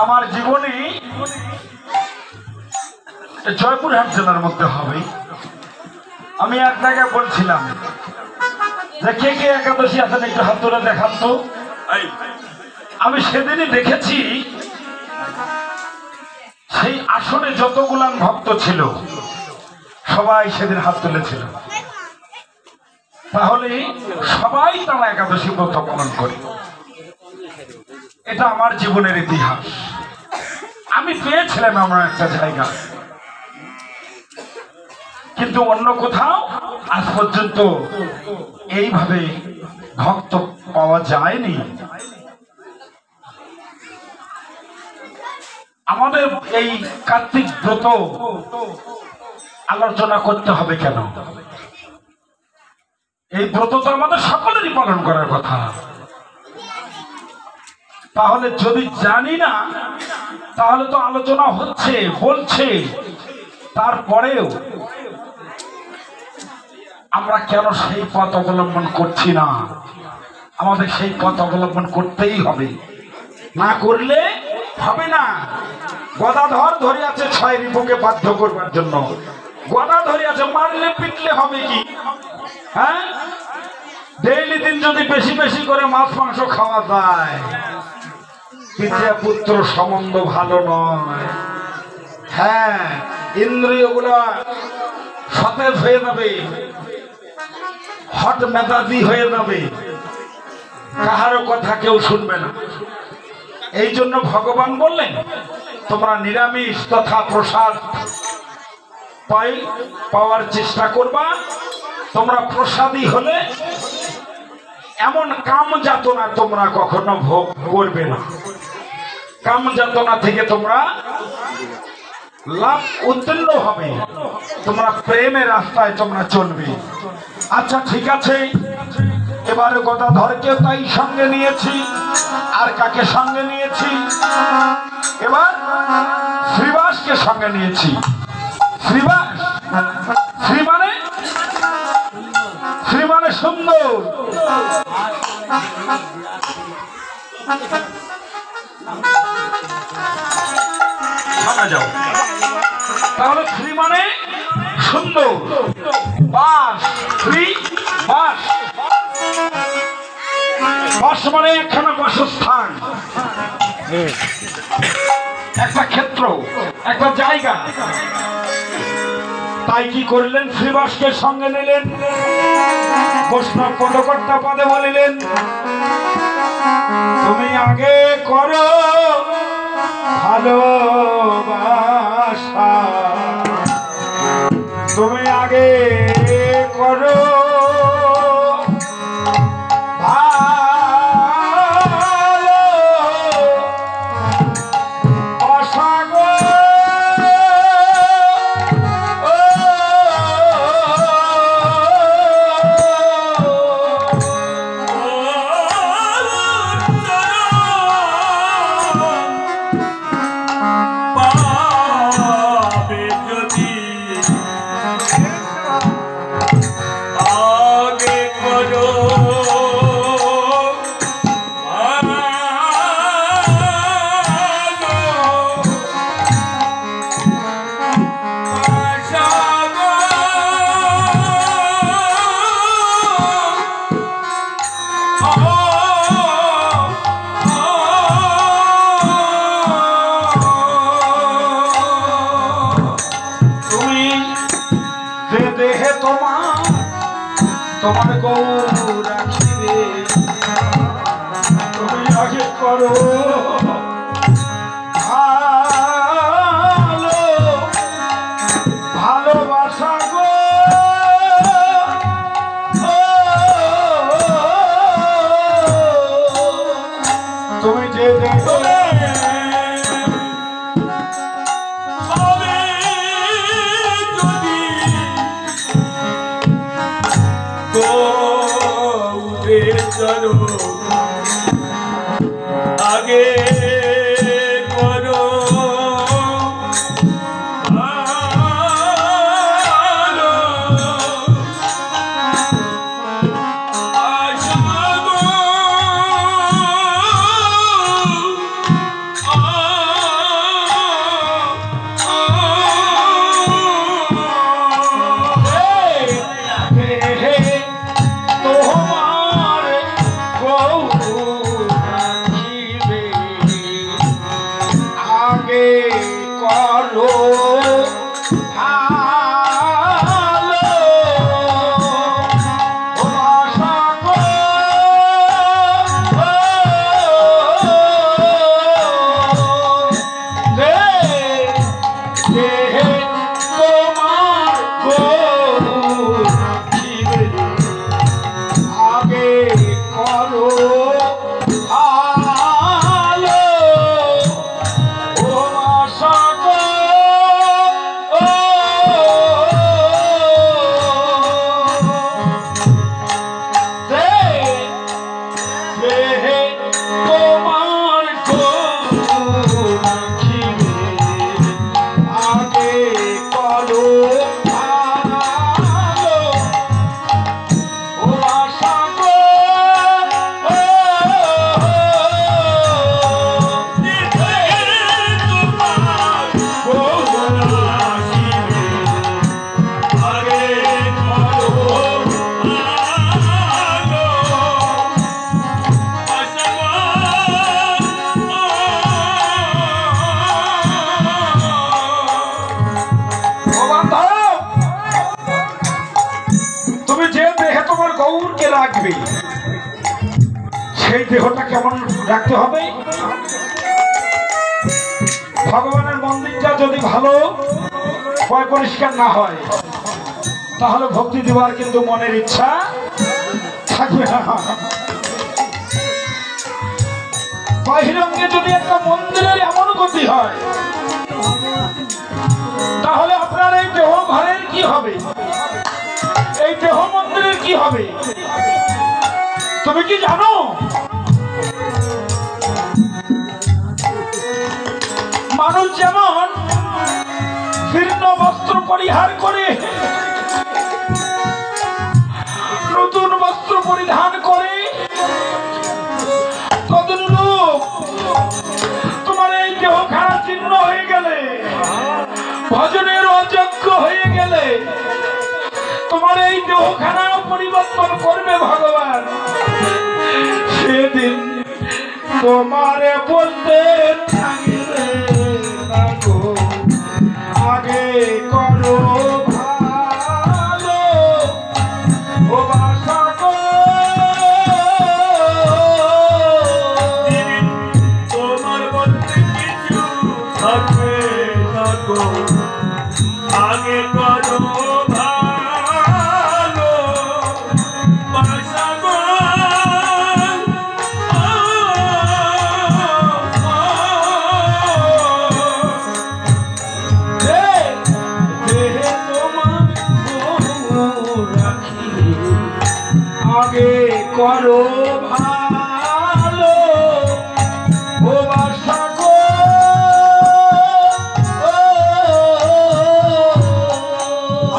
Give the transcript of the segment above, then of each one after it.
আমার জীবনে জয়পুরহাট জেলার মধ্যে হবে। আমি এক জায়গায় বলছিলাম যে কে কে একাদশী আছেন একটু হাত তুলে দেখান তো। আমি সেদিনই দেখেছি সেই আসনে যতগুলান ভক্ত ছিল সবাই সেদিন হাত তুলেছিল। তাহলে সবাই তারা একাদশী ব্রত পালন করে। এটা আমার জীবনের ইতিহাস। আমি পেয়েছিলাম এমন একটা জায়গা, কিন্তু অন্য কোথাও আজ পর্যন্ত এইভাবে ভক্ত পাওয়া যায়নি। আমাদের এই কার্তিক ব্রত আলোচনা করতে হবে কেন? এই ব্রত তো আমাদের সকলেরই পালন করার কথা। তাহলে যদি জানি না, তাহলে তো আলোচনা হচ্ছে বলছে, তারপরেও আমরা কেন সেই পথ অবলম্বন করছি না? আমাদের সেই পথ অবলম্বন করতেই হবে, না করলে হবে না। গদাধর ধরে আছে 6 রিপুকে বাধ্য করবার জন্য। গদা ধরে আছে, মারলে পিটলে হবে কি? হ্যাঁ, ডেইলি দিন যদি বেশি বেশি করে মাছ মাংস খাওয়া যায়, পিতা পুত্র সম্বন্ধ ভালো নয়। হ্যাঁ, ইন্দ্রিয় গুলা সতেজ হয়ে যাবে, হট মেজাজি হয়ে যাবে, কাহারও কথা কেউ শুনবে না। এই জন্য ভগবান বললেন তোমরা নিরামিষ তথা প্রসাদ পাওয়ার চেষ্টা করবা। তোমরা প্রসাদী হলে এমন কাম যাতনা তোমরা কখনো ভোগ করবে না। কাম যাতনা থেকে তোমরা লাভ উত্তীর্ণ হবে, তোমরা প্রেমের রাস্তায় তোমরা চলবে। আচ্ছা ঠিক আছে, এবারে গদাধরকে তাই সঙ্গে নিয়েছি। আর কাকে সঙ্গে নিয়েছি? এবার শ্রীবাসকে সঙ্গে নিয়েছি। শ্রীবাস, শ্রী মানে সুন্দর। যাও, তাহলে শ্রী মানে সুন্দর, বাস, শ্রী বাস। বাস মানে একখানা বাসস্থান, একটা ক্ষেত্র, একটা জায়গা। তাই কি করলেন? শ্রীবাসকে সঙ্গে নিলেন, বৈষ্ণব পদকর্তা পদে বলিলেন তুমি আগে করো ভালোবাসা, তুমি আগে করো তোমার গৌর রাখিবে, তুমি আগে করো ভালোবাসা গো। তুমি যে দেখলে আগে আগে করো ভালো ও আশা গো তোমার গো আগে করো ভালো ও আশা গো তোমার গো আগে করো ভালো ও আশা গো তুমি যে দেহে তোমার গৌরকে রাখবে সেই দেহটা কেমন রাখতে হবে? ভগবানের মন্দিরটা যদি ভালো পরিষ্কার না হয় তাহলে ভক্তি দেওয়ার কিন্তু মনের ইচ্ছা থাকবে না। বাহিরঙ্গে যদি একটা মন্দিরের এমন গতি হয় তাহলে আপনার এই দেহ ঘরের কি হবে, এই দেহ মন্দিরের কি হবে? তুমি কি জানো মানুষ যেমন জীর্ণ বস্ত্র পরিহার করে নতুন বস্ত্র পরিধান করে, তদনুরূপ তোমার এই দেহ খারাপ জীর্ণ হয়ে গেলে, ভজনের অযোগ্য হয়ে গেলে তোমার এই দেহখানা পরিবর্তন করবে ভগবান। সেদিন তোমারে বলতে থাকবে না গো আগে করো ভালো ও আশা গো তোমার বলতে কিছু থাকবে না গো আগে করো ভালো আশা গো আগে করো ভালো ও আশা গো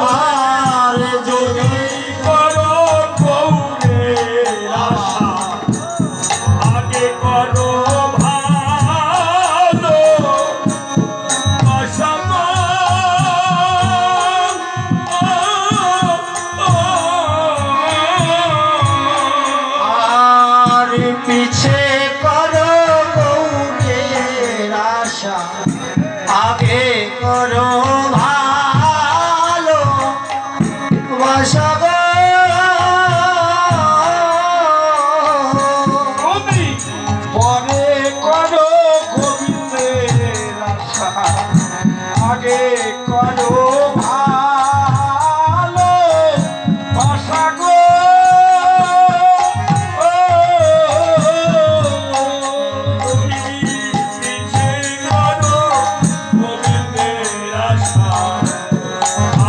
আর যদি করো গৌরের আশা আগে করো ভালো আশা গো আর পিছে করো গৌরের আশা আগে করো ভালো বাসা গো পরে করো গোবিন্দের আশা আগে করো ভালো আশা গো পিছে করো গোবিন্দের আশা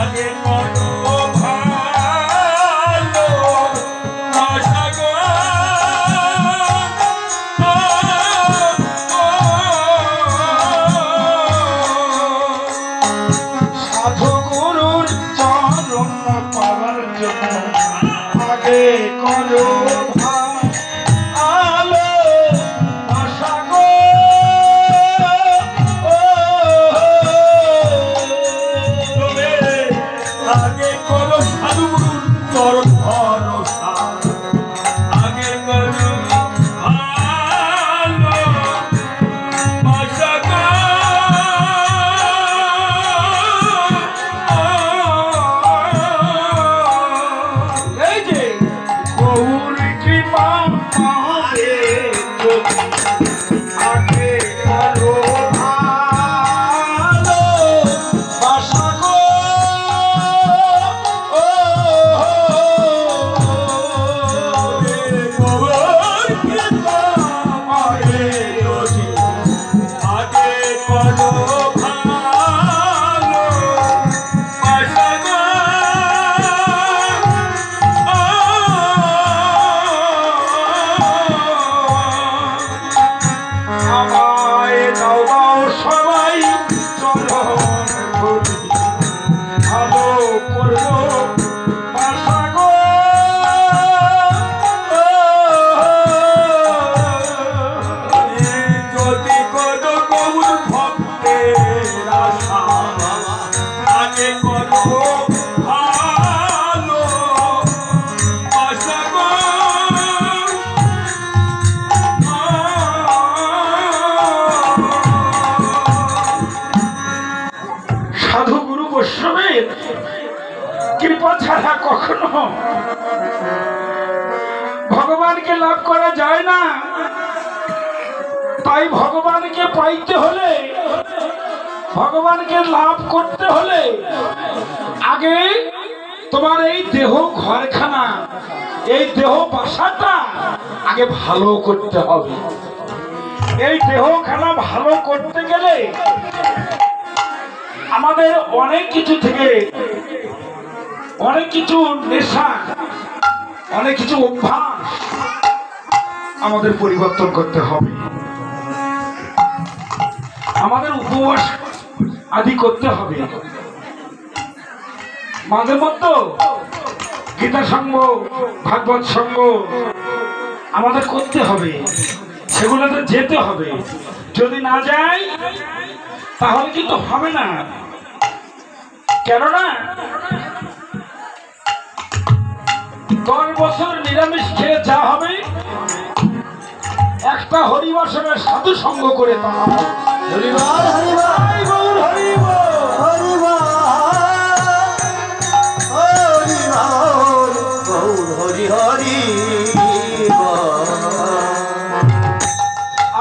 আগে করো ভালো আশা গো কখনো ভগবানকে লাভ করা যায় না। তাই ভগবানকে পাইতে হলে, ভগবানকে লাভ করতে হলে আগে তোমার এই দেহ ঘরখানা, এই দেহ বাসাটা আগে ভালো করতে হবে। এই দেহখানা ভালো করতে গেলে আমাদের অনেক কিছু থেকে, অনেক কিছু নেশা, অনেক কিছু অভ্যাস আমাদের পরিবর্তন করতে হবে। আমাদের উপবাস আদি করতে হবে। মাঝে মধ্যে গীতা সঙ্গ, ভাগবত সঙ্গ আমাদের করতে হবে, সেগুলোতে যেতে হবে। যদি না যাই তাহলে কিন্তু হবে না। কেননা 10 বছর নিরামিষ খেয়ে যা হবে, একটা হরিবাসনের সাধু সঙ্গ করে তা হবে। হরিবল হরিবল হরিবল হরিবল গৌর হরি হরি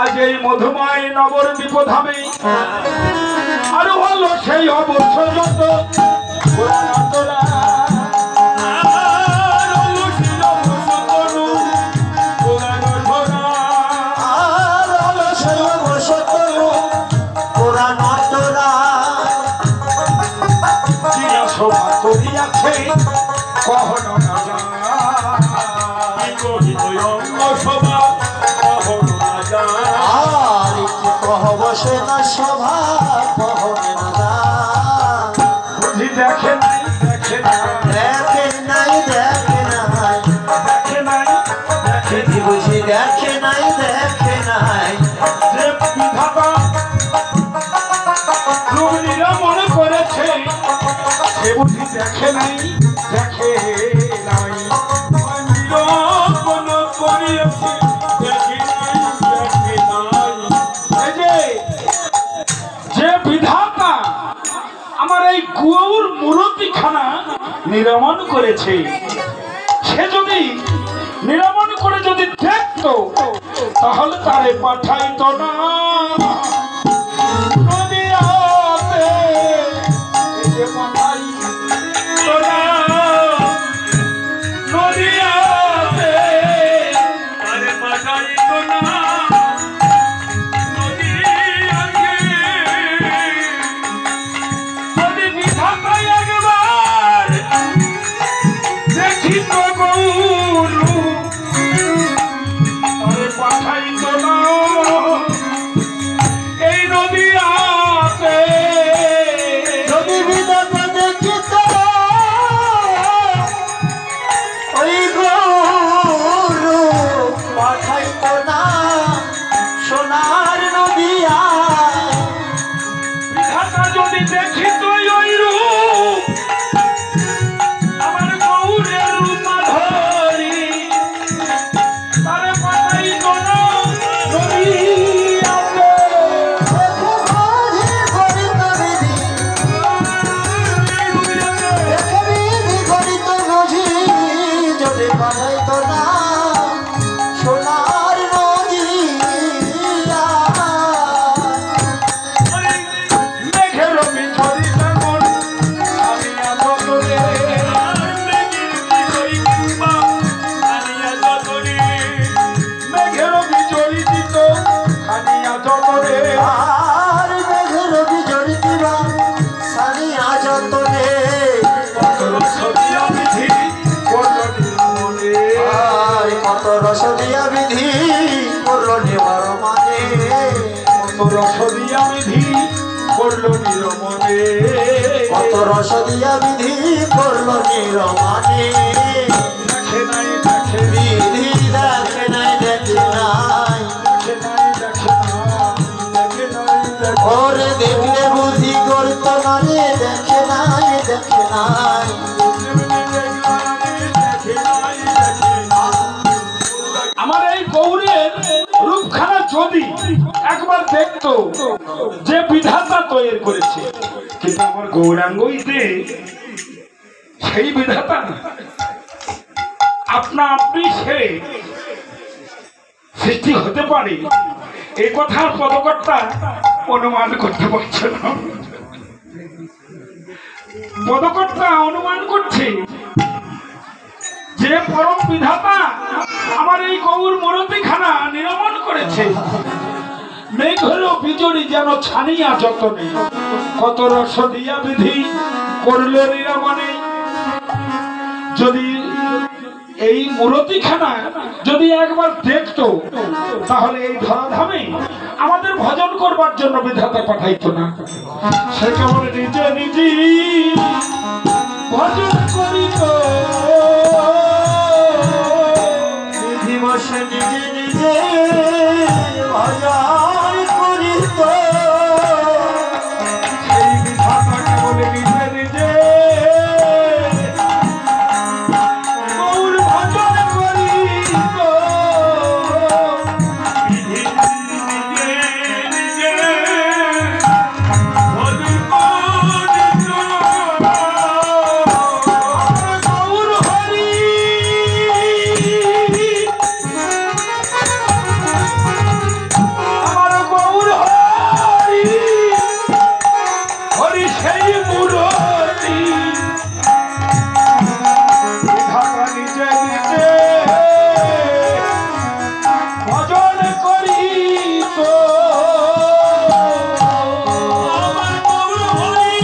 আজ এই মধুময় নগর বিপধামে আরো হলো সেই অবসর করিয়াছে কখনো না আর কি কহবসে না সভা কহনে না বুঝি দেখে নাই, দেখে নাই, দেখে নাই দেখে নাই দেখে নাই, দেখে কি বুঝি দেখে নাই দেখে নাই যে বিধাতা রূপ নিরাময় করেছে সে বুঝি দেখে নাই, দেখে নাই। যে বিধাতা আমার এই গৌর মূর্তিখানা নির্মাণ করেছে, সে যদি নির্মাণ করে যদি দেখতো তাহলে তারে পাঠাইতো না নদিয়াতে, এই যে পাঠাইতো না নদিয়াতে, আরে পাঠাইতো না নদিয়াতে। যদি বিধাতা একবার দেখিত গৌর তারে পাঠাইতো না এই নদিয়াতে। যদি বিধাতা দেখিত ওই গৌর পাঠাইতো না সোনার নদিয়া বিধাতা যদি দেখিত ওই রূপ আমার গৌরের রূপ ধরি তারে পাঠাইতো না নদিয়াতে। যদি পাঠাইতো না সোনার নদিয়া মেঘের বিছড়ি তেমন আমি আদরে, মেঘের বিছড়ি দিত খানিয়া যতরে, আর মেঘের বিজড়িতিবা সানিয়া যতনে রসদিয়া বিধি করল নির্মলে, আর কত রসদিয়া বিধি করল নেওয়ার মানে কত রসদিয়া বিধি করল নির্মলে, কত রসদিয়া বিধি করল নিরমানে দেখে নাই, দেখে বিধি দেখে নাই দেখে নাই দেখে নাই, দেখে নাই, দেখে নাই, দেখে ওরে দেখলে বুঝি করত না রে দেখে নাই দেখে নাই আমার এই গৌরের রূপখানা যদি একবার দেখতো যে বিধাতা তৈরি করেছে, কিন্তু আমার গৌরাঙ্গইতে সেই বিধাতা আপনা আপনি সে সৃষ্টি হতে পারে এই কথার পদকর্তা অনুমান করতে পারছে না। পদকর্তা অনুমান করছে যে পরম বিধাতা আমার এই গৌর মূরতিখানা নির্মাণ করেছে। মেঘ হলো বিজড়ি যেন ছানিয়া যতনে, কত রস দিয়া বিধি করল নিরমনে। যদি এই মূরতিখানা যদি একবার দেখতো তাহলে এই ধরাধামে আমাদের ভজন করবার জন্য বিধাতা পাঠাইতো না। সে কেবল নিজে নিজে ভজন করিত, দিবসে নিজে নিজে ভজন করিত। সেই বিধাতা কেবল নিজে নিজে গৌর ভজন করিত। গৌর হরি আমার গৌর হরি, হরি সেই মূরতি বিধাতা নিজে নিজে ভজন করিত। আমার গৌর হরি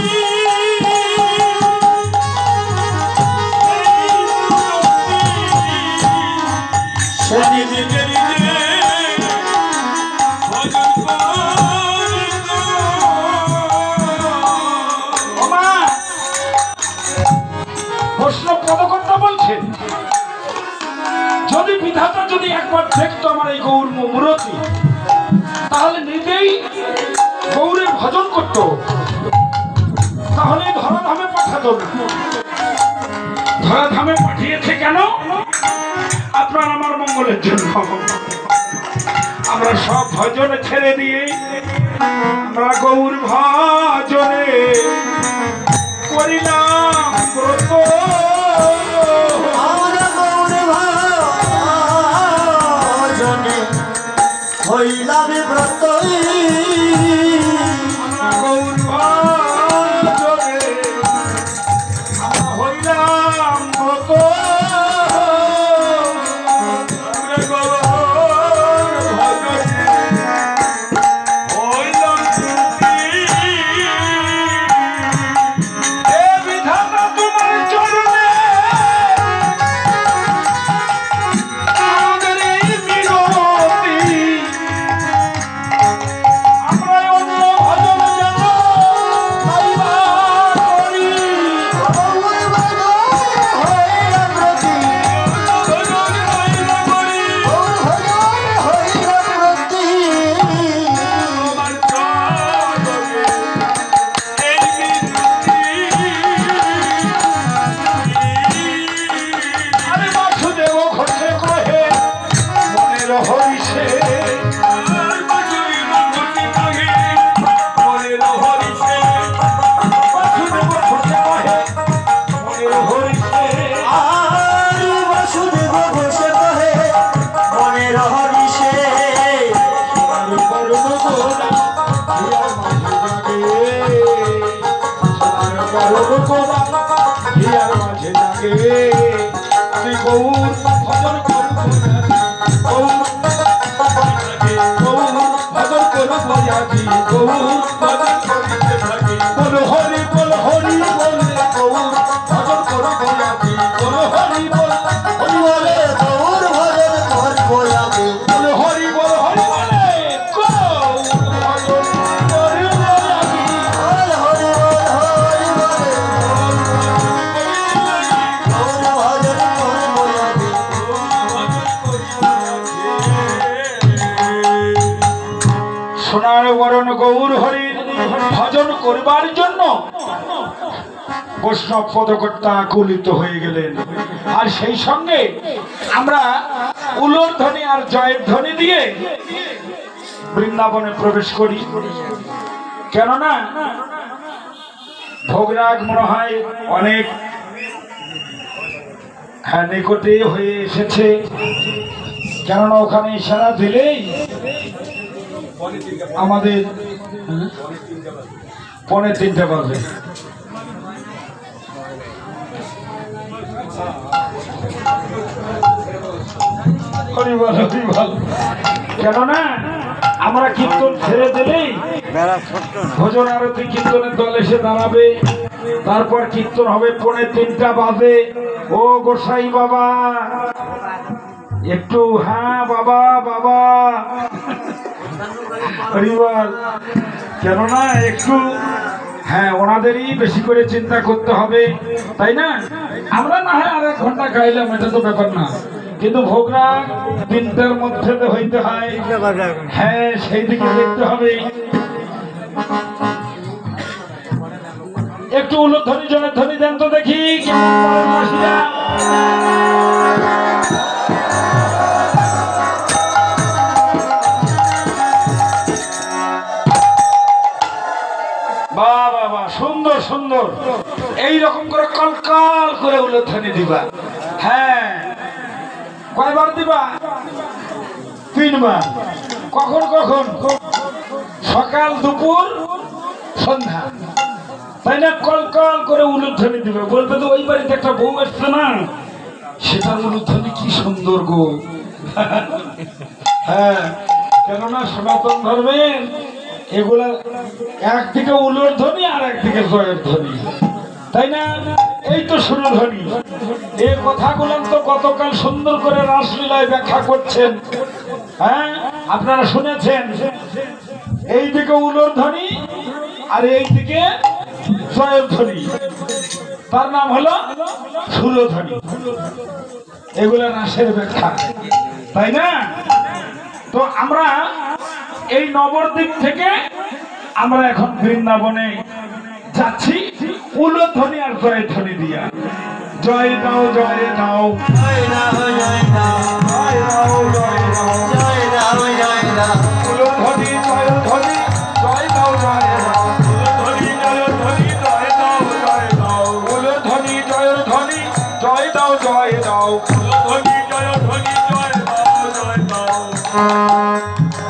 সে নিজে ওমা, বৈষ্ণব পদকর্তা বলছেন যদি বিধাতা যদি একবার দেখতো আমার এই গৌর মূরতি তাহলে নিজেই গৌরের ভজন করত, তাহলে ধরাধামে পাঠাতো না। ধরাধামে পাঠিয়েছে কেন? আপনার আমার মঙ্গলের জন্য। আমরা সব ভজন ছেড়ে দিয়ে আমরা গৌর ভজনে করিলাম ব্রত। আমরা গৌর ভজনে হইলাম ব্রত। আমরা গৌর ভজনে আমরা হইলাম ব্রত। আমরা গৌর ভজনে হইলাম ব্রত। হে বিধাতা তোমার চরণে আমাদের এই মিনতি, আমরা অন্য ভজন যেন পাইবার করি। গৌর ভজন হইলাম ব্রতী। ভজন পাইবার করি। গৌর ভজন হইলাম ব্রতী। আমার চরণে এই মিনতি। আরে বাসুদেব ঘোষে কহে মনের হরিষে, বাসুদেব ঘোষে কহে মনের হরিষে। আর বাসুদেব ঘোষে কহে মনের হরিষে। আমি করব গোরা হিয়ার মাঝে জাগে, আমি করব গোরা হিয়ার মাঝে জাগে। আমি গৌর ভজন করব গৌর ভজন করব আজি, গৌর ভজন করিতে থাকি। বল হরি বল হরি বলে গৌর ভজন করব আজি, বল হরি বল হরি বলে গৌর ভজন করব আমি। বল হরি বলে গৌর ভজন করব আজি। বল হরি বল হরি বলে গৌর ভজন করব আমি। সোনার বরণ গৌর হরির ভজন করবার জন্য বৈষ্ণব পদকর্তা আকুলিত হয়ে গেলেন। আর সেই সঙ্গে আমরা উলোর ধ্বনি আর জয়ের ধ্বনি দিয়ে বৃন্দাবনে প্রবেশ করি। কেননা ভোগরাগ মনে হয় অনেক হ্যাঁ নিকটে হয়ে এসেছে, কেননা ওখানে ইশারা দিলেই আমাদের 2:45 বাজে। হরিবল হরিবল। কেননা আমরা কীর্তন ছেড়ে দিলেই ভোজন আরতি কীর্তনের দল এসে দাঁড়াবে, তারপর কীর্তন হবে 2:45 বাজে। ও গোসাই বাবা একটু, হ্যাঁ বাবা বাবা হরিবল। কেননা একটু হ্যাঁ ওনাদেরই বেশি করে চিন্তা করতে হবে, তাই না? আমরা না হয় আর 1 ঘন্টা গাইলাম, এটা তো ব্যাপার না, কিন্তু ভোগরাগ 3টার মধ্যে তো হইতে হয়। হ্যাঁ সেই দিকে দেখতে হবে। একটু উলুধ্বনি জয়ধ্বনি দেন তো দেখি কেমন পারেন মাসিরা। বাহ বাহ বাহ, সুন্দর সুন্দর। এইরকম করে কলকল করে উলুধ্বনি দিবা। হ্যাঁ কয়বার দিবা? 3 বার। কখন কখন? সকাল, দুপুর, সন্ধ্যা, তাই না? কলকল করে উলুধ্বনি দিবে। বলবে তো ওই বাড়িতে একটা বউ আসছে না, সেটার উলুধ্বনি কি সুন্দর গো। হ্যাঁ কেননা সনাতন ধর্মের এগুলা একদিকে উলুর ধ্বনি আর একদিকে জয়ের ধ্বনি, তাই না? এই তো সুরধ্বনি। এই কথাগুলো তো গতকাল সুন্দর করে রাসলীলায় ব্যাখ্যা করছেন। হ্যাঁ আপনারা শুনেছেন, এই দিকে উলুর ধ্বনি আর এই দিকে জয়ের ধ্বনি, তার নাম হলো সুরধ্বনি। এগুলা রাসের ব্যাখ্যা, তাই না? তো আমরা এই নবদ্বীপ থেকে আমরা এখন বৃন্দাবনে যাচ্ছি উলুধ্বনি আর জয়ধ্বনি দিয়া। জয় দাও জয় দাও জয় রাম জয় রাম জয় দাও জয় দাও জয় রাম জয় রাম উলুধ্বনি জয়ধ্বনি জয় দাও জয় দাও ধ্বনি জয়ধ্বনি জয় দাও জয় দাও। উলুধ্বনি জয়ধ্বনি জয় দাও জয় দাও। ধ্বনি জয়ধ্বনি জয় দাও জয় দাও।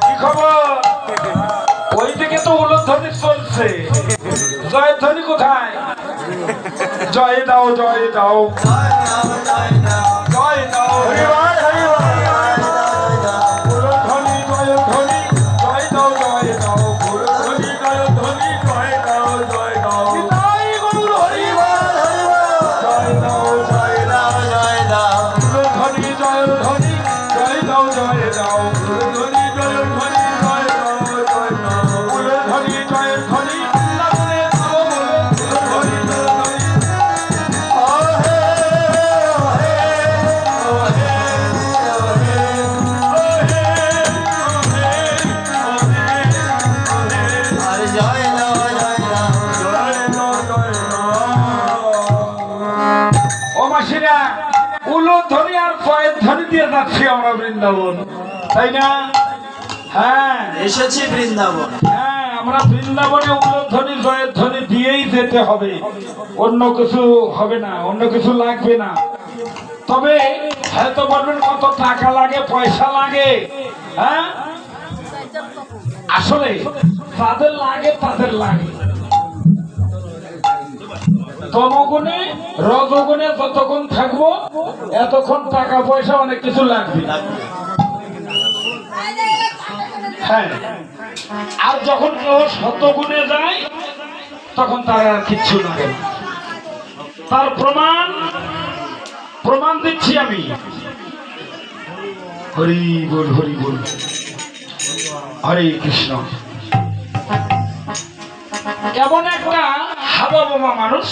কি খবর? ওইদিকে তো উলুধ্বনি চলছে, জয়ধ্বনি কোথায়? জয় দাও জয় দাও জয় রাম জয় রাম জয় দাও। হরিবল হরিবল। উলুধ্বনি জয়ধ্বনি জয় দাও জয় দাও। ধ্বনি জয়ধ্বনি জয় দাও জয় দাও। নিতাই গৌর হরিবল জয় দাও জয় দাও। রাম জয় রাম উলুধ্বনি জয়ধ্বনি জয় দাও জয় দাও। ধ্বনি জয়ধ্বনি জয় দাও জয় দাও। উলুধ্বনি জয়ধ্বনি বৃন্দাবনে ধাম বলে। উলুধ্বনি জয়ধ্বনি ওহে ওহে ওহে আর জয় রাম জয় রাম ও মাসিরা, উলুধ্বনি আর জয়ধ্বনি দিয়ে যাচ্ছি আমরা বৃন্দাবন, তাই না? হ্যাঁ এসেছি বৃন্দাবন হ্যাঁ, আমরা বৃন্দাবনে উলুধ্বনি জয়ধ্বনি দিয়েই যেতে হবে, অন্য কিছু হবে না, অন্য কিছু লাগবে না। তবে হয়তো বলবেন কত টাকা লাগে, পয়সা লাগে। হ্যাঁ আসলে তাদের লাগে, তাদের লাগে। তমগুণে রজগুণে যতক্ষণ থাকবো এতক্ষণ টাকা পয়সা অনেক কিছু লাগবে। হ্যাঁ আর যখন কেউ শতগুণে যায় তখন তার আর কিচ্ছু লাগে না। তার প্রমাণ দিচ্ছি আমি। হরি বল হরি বল, হরে কৃষ্ণ। এমন একটা হাবা বোমা মানুষ,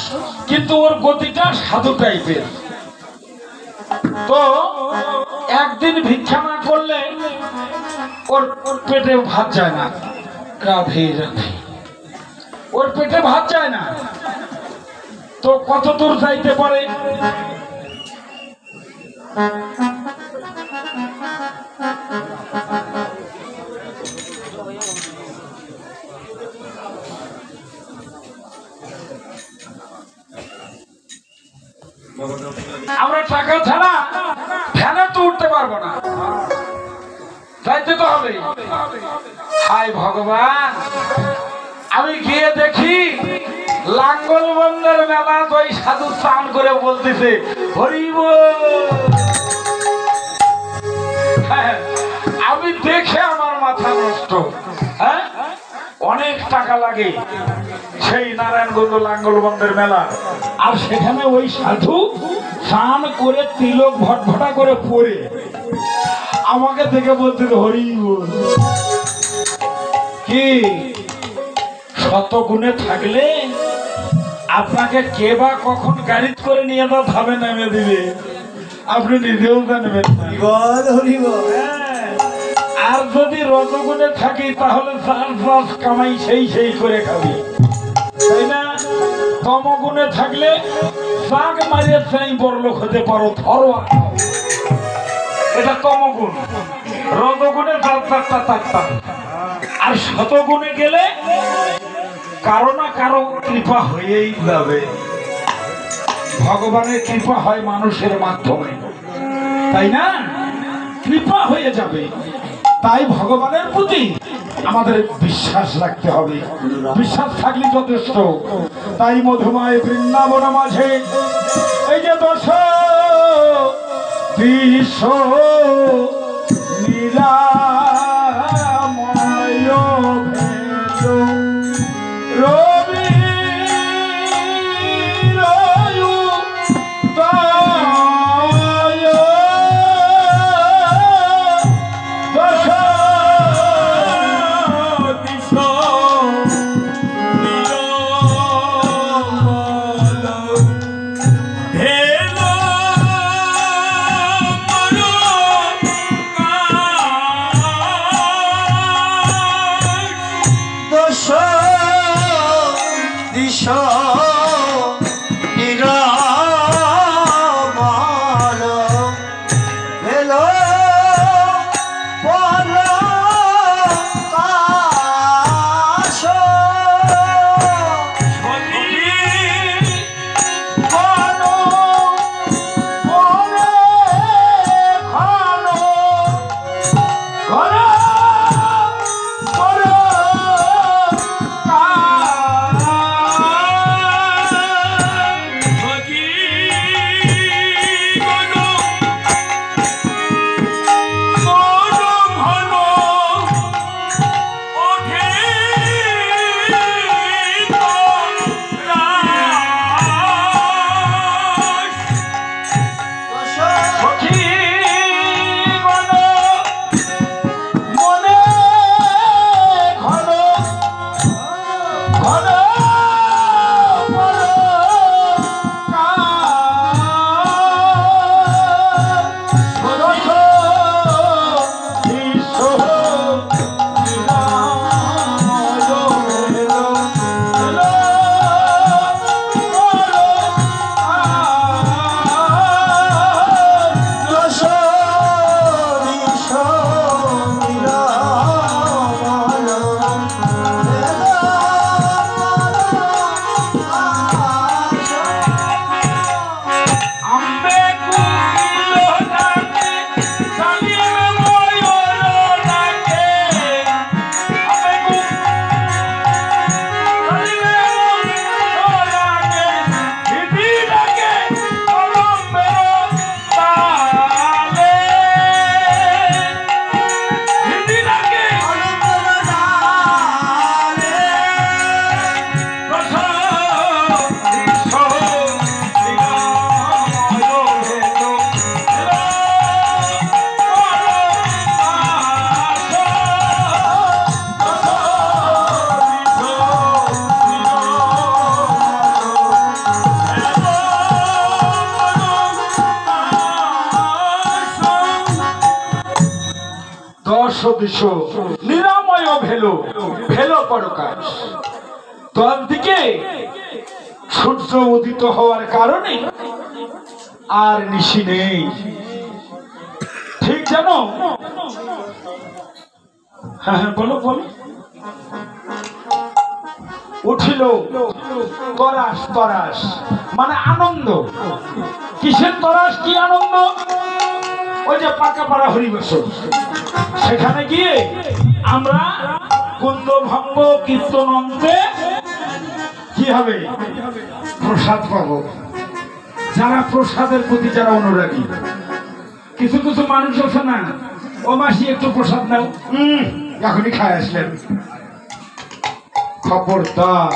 কিন্তু ওর গতিটা সাধু টাইপের। তো একদিন ভিক্ষা না করলে ওর পেটে ভাত যায় না। রাধে রাধে। ওর পেটে ভাত যায় না, তো কত দূর যাইতে পারে? আমরা টাকা ছাড়া ফ্যানে তো উঠতে পারবো না, যাইতে তো হবে। হায় ভগবান, আমি গিয়ে দেখি লাঙ্গল বন্ধের মেলা ওই সাধু স্নান করে বলতেছে হরি বল। হ্যাঁ, আমি দেখে আমার মাথা নষ্ট। হ্যাঁ, অনেক টাকা লাগে সেই নারায়ণগঞ্জ লাঙ্গল বন্ধের মেলা, আর সেখানে ওই সাধু স্নান করে তিলক ভটভটা করে পরে আমাকে দেখে বলতে হরি বল। কি শতগুণে থাকলে আপনাকে কে বা কখন গাড়ি করে নিয়ে যাওয়া ধাবে নেমে দিবে, আপনি নিজেও জানবেন না। হ্যাঁ, আর যদি রজগুণে থাকি তাহলে চার পাঁচ কামাই সেই করে খাবি, তাই না? তমগুণে থাকলে শাক মারিয়ে চাই বড়লোক হতে পারো, ধরো এটা তমগুণ। রজগুণে আর শতগুণে গেলে কারো না কারো কৃপা হয়েই যাবে। ভগবানের কৃপা হয় মানুষের মাধ্যমে, তাই না? কৃপা হয়ে যাবে। তাই ভগবানের প্রতি আমাদের বিশ্বাস রাখতে হবে, বিশ্বাস থাকলে যথেষ্ট। তাই মধুময় বৃন্দাবন মাঝে এই যে দশ বিশ্ব নীলাময় রবি নিরাময় ভেলো ভেলো পরকাশ। তোর দিকে সূর্য উদিত হওয়ার কারণে আর নিশি নেই, ঠিক জানো? হ্যাঁ হ্যাঁ, বলো বলো। উঠিল তরাস তরাস মানে আনন্দ। কিসের তরাস, কি আনন্দ? ওই যে পাকাপাড়া হরিবাসর, সেখানে গিয়ে আমরা কুন্দ ভঙ্গ কীর্তন অন্তে কি হবে? প্রসাদ পাবো। যারা প্রসাদের প্রতি যারা অনুরাগী, কিছু কিছু মানুষ আছে না, ও মাসি একটু প্রসাদ নাও, এখনই খায় আসলেন, খবরদার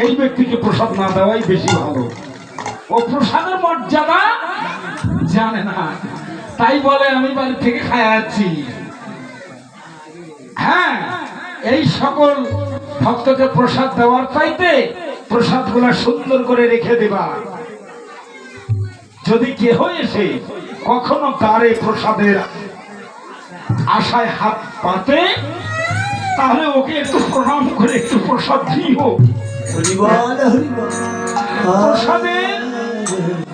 এই ব্যক্তিকে প্রসাদ না দেওয়াই বেশি ভালো। ও প্রসাদের মর্যাদা জানে না, তাই বলে আমি বাড়ি থেকে খায় আছি। হ্যাঁ, এই সকল ভক্তকে প্রসাদ দেওয়ার চাইতে প্রসাদ গুলা সুন্দর করে রেখে দেবা। যদি কেহ এসে কখনো তারে প্রসাদের আশায় হাত পাতে, তাহলে ওকে একটু প্রণাম করে একটু প্রসাদ দিও। প্রসাদের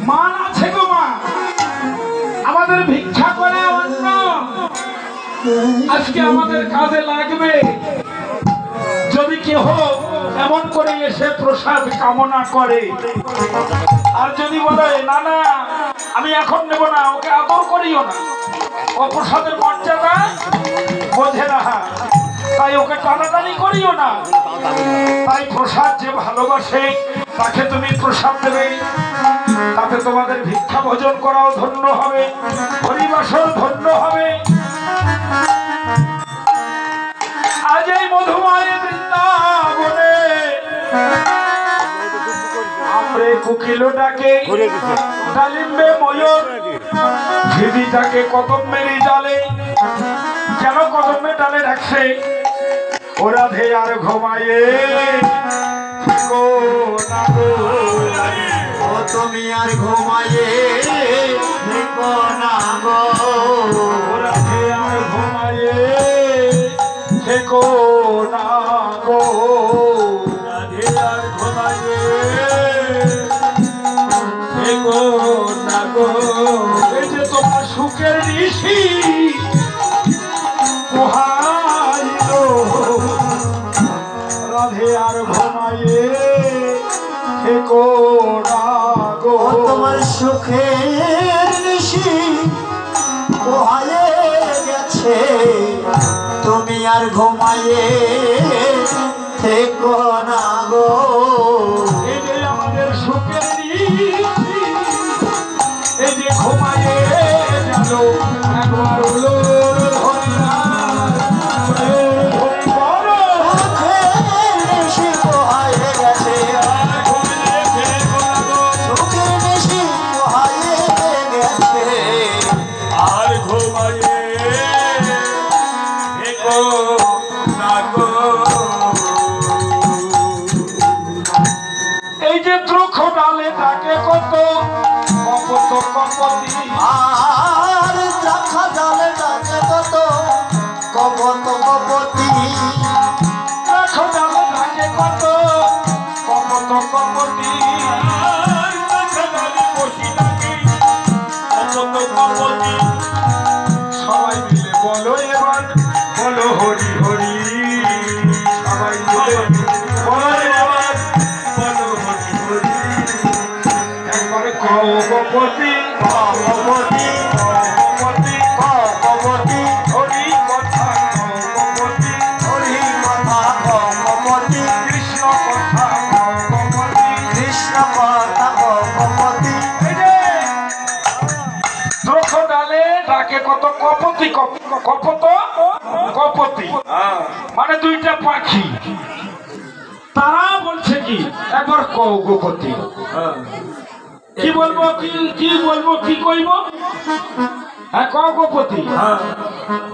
মান আছে গো মা। আমাদের ভিক্ষা করে অন্য আজকে আমাদের কাজে লাগবে। যদি কেহ এমন করে এসে প্রসাদ কামনা করে, আর যদি বলে না না আমি এখন নেব না, ওকে আদর করিও না, ও প্রসাদের মর্যাদা বোঝে না, তাই ওকে টানাটানি করিও না। তাই প্রসাদ যে ভালোবাসে তাকে তুমি প্রসাদ দেবে, তাতে তোমাদের ভিক্ষা ভোজন করাও ধন্য হবে, হরিবাসর ধন্য হবে। আজ এই মধুময় বৃন্দাবনে আমরে কুকিলো ডাকে, ডালিম্বে ময়ূর, ভিদিটাকে কদম্বেরই ডালে। কেন কদম্বে ডালে রাখছে? ওরা ধে আর ঘুমায়ে তুমি আর ঘুমাইয়ে না গো, ওরা ধে আর ঘুমায়ে থেকো না গো, রাধে আর ঘুমায়ে থেকো না গো। এই যে তোমার সুখের ঋষি পোহাইলো, রাধে আর ঘুমায়ে থেকো না গো। তোমার সুখের নিশি পোহায়ে গেছে, তুমি আর ঘুমাইয়ে থেকো না গো। এই যে আমাদের সুখের ঋষি, এই যে ঘুমায়ে গেল, একবার হলো আর দেখা জালে ডাকে কত কপত কপতি, দেখো জালে ডাকে কত কপত কপতি, সবাই মিলে বলো এবার, বলো হরি হরি, সবাই মিলে বলো এবার, বলো হরি হরি। একবার কও গোপতি কপতি কপতি কপতি, হরি কথা কপতি, হরি কথা কপতি, কৃষ্ণ কথা কপতি, কৃষ্ণ কথা কপতি। দ্রোখ ডালে ডাকে কত কপতি, কপত কপতি, মানে দুইটা পাখি। তারা বলছে কি একবার কও গোপতি। কি বলবো, কি বলবো, কি কইব? হ্যাঁ কও গোপতি,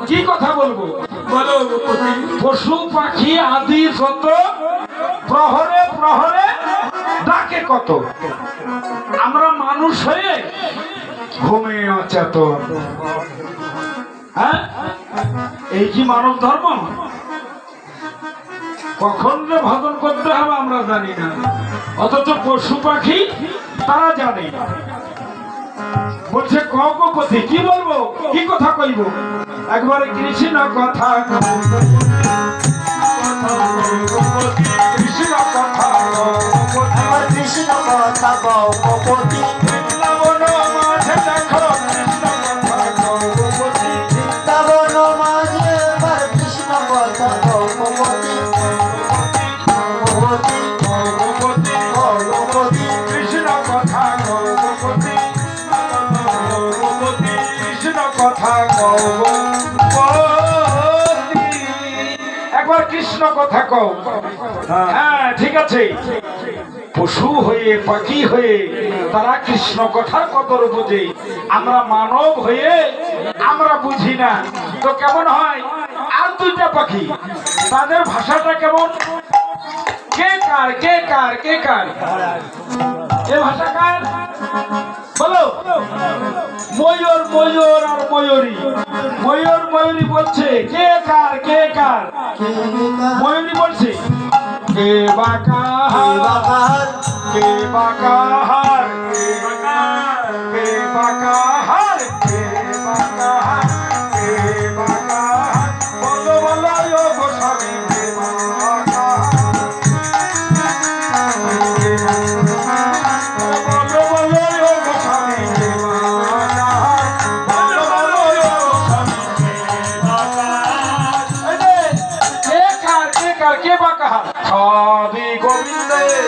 কি কথা বলবো বলো গোপতি। পশু পাখি আদি যত প্রহরে প্রহরে ডাকে কত, আমরা মানুষ হয়ে ঘুমে অচেতন। হ্যাঁ, এই কি মানব ধর্ম? কখন যে ভজন করতে হবে আমরা জানি না, অথচ পশু পাখি তারা জানে। বলছে কপতি, কি বলবো, কি কথা কইব? একবারে কৃষ্ণ কথা, কৃষ্ণ কথা, কৃষ্ণ কথা গৌপতি বৃন্দাবন মাঝে দেখো কৃষ্ণ কথা গৌপতি বৃন্দাবন মাঝে এবার কৃষ্ণ কথা গৌপতি গৌপতি গৌপতি গৌপতি কৃষ্ণ কথা গৌপতি গৌপতি কৃষ্ণ কথা গৌপতি একবার কৃষ্ণ কথা কও হ্যাঁ ঠিক আছে পশু হয়ে পাখি হয়ে তারা কৃষ্ণ কথার কদর বোঝে আমরা মানব হয়ে আমরা বুঝি না তো কেমন হয় আর দুইটা পাখি তাদের ভাষাটা কেমন কে কার কে কার কে কার এ ভাষা কার বলো ময়ূর ময়ূর আর ময়ূরী ময়ূর ময়ূরী বলছে কে কার কে কার ময়ূরী বলছে কে বাকাহার কে বাকাহার কে বাকাহার কে বাকাহার কে বাকাহার বলো বলো ও গোস্বামী কে বাকাহার বলো বলো ও গোস্বামী কে বাকাহার বলো বলো ও গোস্বামী কে বাকাহার এই যে কে কার কে কার কে বাকাহার সবই গোবিন্দের